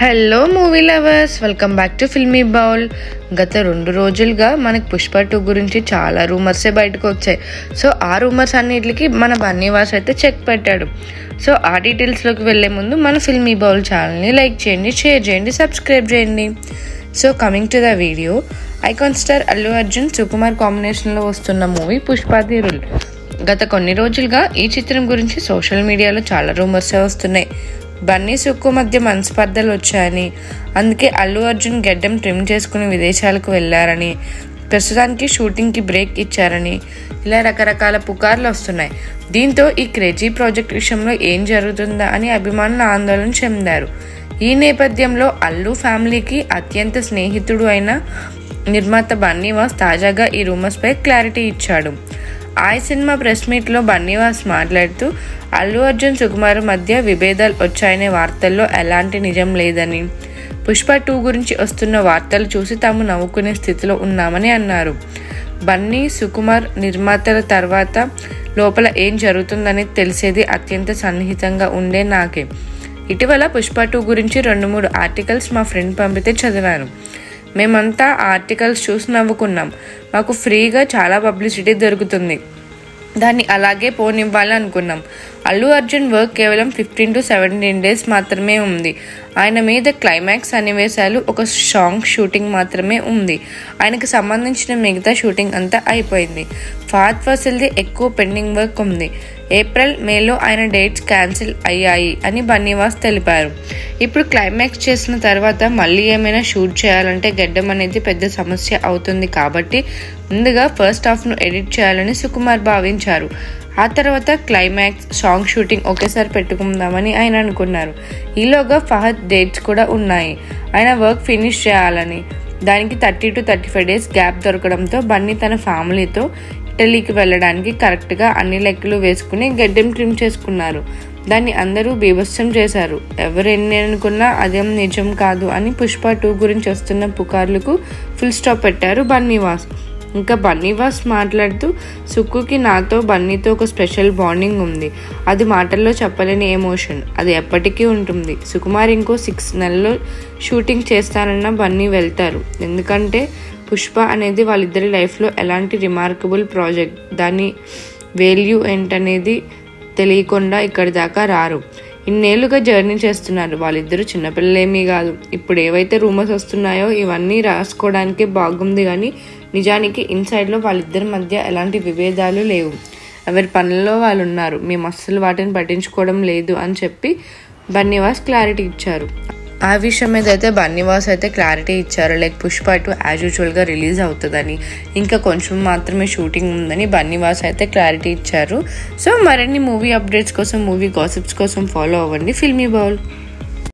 Hello movie lovers, welcome back to filmy bowl. గత 2 రోజులుగా మనకి పుష్ప 2 గురించి చాలా రూమర్సే బయటకు వచ్చాయి. సో ఆ రూమర్స్ అన్నిటికి మన బన్నీవాస్ అయితే చెక్ పెట్టాడు. సో ఆ డీటెయిల్స్లోకి వెళ్ళే ముందు మన ఫిల్మీ బౌల్ ఛానల్ని లైక్ చేయండి, షేర్ చేయండి, సబ్స్క్రైబ్ చేయండి. So coming to the video, icon star Allu Arjun Sukumar కాంబినేషన్లో వస్తున్న మూవీ పుష్ప ది రూల్. గత కొన్ని రోజులుగా ఈ చిత్రం గురించి సోషల్ మీడియాలో చాలా రూమర్సే వస్తున్నాయి. బన్నీ సుక్కు మధ్య మనస్పర్ధలు వచ్చాయని, అందుకే అల్లు అర్జున్ గెడ్డం ట్రిమ్ చేసుకుని విదేశాలకు వెళ్లారని, ప్రస్తుతానికి షూటింగ్కి బ్రేక్ ఇచ్చారని ఇలా రకరకాల పుకార్లు వస్తున్నాయి. దీంతో ఈ క్రేజీ ప్రాజెక్ట్ విషయంలో ఏం జరుగుతుందా అని అభిమానులు ఆందోళన చెందారు. ఈ నేపథ్యంలో అల్లు ఫ్యామిలీకి అత్యంత స్నేహితుడు అయిన నిర్మాత బన్నీవాస్ తాజాగా ఈ రూమర్స్పై క్లారిటీ ఇచ్చాడు. ఆయ్ సినిమా ప్రెస్ మీట్లో బన్నీవాస్ మాట్లాడుతూ అల్లు అర్జున్ సుకుమార్ మధ్య విభేదాలు వచ్చాయనే వార్తల్లో ఎలాంటి నిజం లేదని, పుష్ప 2 గురించి వస్తున్న వార్తలు చూసి తాము నవ్వుకునే స్థితిలో ఉన్నామని అన్నారు. బన్నీ సుకుమార్ నిర్మాతల తర్వాత లోపల ఏం జరుగుతుందని తెలిసేది అత్యంత సన్నిహితంగా ఉండే నాకే. ఇటీవల పుష్ప 2 గురించి 2-3 ఆర్టికల్స్ మా ఫ్రెండ్ పంపితే చదివాను. మేమంతా ఆ ఆర్టికల్స్ చూసి నవ్వుకున్నాం. మాకు ఫ్రీగా చాలా పబ్లిసిటీ దొరుకుతుంది, దాన్ని అలాగే పోనివ్వాలి అనుకున్నాం. అల్లు అర్జున్ వర్క్ కేవలం 15 to 17 days మాత్రమే ఉంది. ఆయన మీద క్లైమాక్స్ సన్నివేశాలు, ఒక సాంగ్ షూటింగ్ మాత్రమే ఉంది. ఆయనకు సంబంధించిన మిగతా షూటింగ్ అంతా అయిపోయింది. ఫహద్ ఫాసిల్ది ఎక్కువ పెండింగ్ వర్క్ ఉంది. ఏప్రిల్, మేలో ఆయన డేట్స్ క్యాన్సిల్ అయ్యాయి అని బన్నీవాస్ తెలిపారు. ఇప్పుడు క్లైమాక్స్ చేసిన తర్వాత మళ్ళీ ఏమైనా షూట్ చేయాలంటే గెడ్డం అనేది పెద్ద సమస్య అవుతుంది. కాబట్టి ముందుగా ఫస్ట్ హాఫ్ను ఎడిట్ చేయాలని సుకుమార్ భావించారు. ఆ తర్వాత క్లైమాక్స్, సాంగ్ షూటింగ్ ఒకేసారి పెట్టుకుందామని ఆయన అనుకున్నారు. ఈలోగా ఫహద్ డేట్స్ కూడా ఉన్నాయి. ఆయన వర్క్ ఫినిష్ చేయాలని. దానికి 30 to 35 days గ్యాప్ దొరకడంతో బన్నీ తన ఫ్యామిలీతో ఇటలీకి వెళ్ళడానికి కరెక్ట్గా అన్ని లెక్కలు వేసుకుని గెడ్డం ట్రిమ్ చేసుకున్నారు. దాన్ని అందరూ బీభత్సం చేశారు. ఎవరు ఎన్ని అనుకున్నా అదేం నిజం కాదు అని పుష్ప 2 గురించి వస్తున్న పుకార్లకు ఫుల్ స్టాప్ పెట్టారు బన్నీవాస్. ఇంకా బన్నీవాస్ మాట్లాడుతూ, సుక్కుకి నాతో బన్నీతో ఒక స్పెషల్ బాండింగ్ ఉంది. అది మాటల్లో చెప్పలేని ఎమోషన్. అది ఎప్పటికీ ఉంటుంది. సుకుమార్ ఇంకో 6 నెలల్లో షూటింగ్ చేస్తానన్న బన్నీ వెళ్తారు. ఎందుకంటే పుష్ప అనేది వాళ్ళిద్దరి లైఫ్లో ఎలాంటి రిమార్కబుల్ ప్రాజెక్ట్. దాని వాల్యూ ఏంటనేది తెలియకుండా ఇక్కడి దాకా రారు. ఇన్నేళ్లుగా జర్నీ చేస్తున్నారు. వాళ్ళిద్దరూ చిన్నపిల్లలేమీ కాదు. ఇప్పుడు ఏవైతే రూమర్స్ వస్తున్నాయో ఇవన్నీ రాసుకోవడానికే బాగుంది, కానీ నిజానికి ఇన్సైడ్లో వాళ్ళిద్దరి మధ్య ఎలాంటి విభేదాలు లేవు. ఎవరి పనుల్లో వాళ్ళు ఉన్నారు. మేము అస్సలు వాటిని పట్టించుకోవడం లేదు అని చెప్పి బన్నీవాస్ క్లారిటీ ఇచ్చారు. ఆ విషయం మీద అయితే బన్నీవాస్ అయితే క్లారిటీ ఇచ్చారు. లైక్ పుష్ప 2 యాజ్ యూజువల్గా రిలీజ్ అవుతుందని, ఇంకా కొంచెం మాత్రమే షూటింగ్ ఉందని బన్నీవాస్ అయితే క్లారిటీ ఇచ్చారు. సో మరిన్ని మూవీ అప్డేట్స్ కోసం, మూవీ గాసిప్స్ కోసం ఫాలో అవ్వండి ఫిల్మీ బౌల్.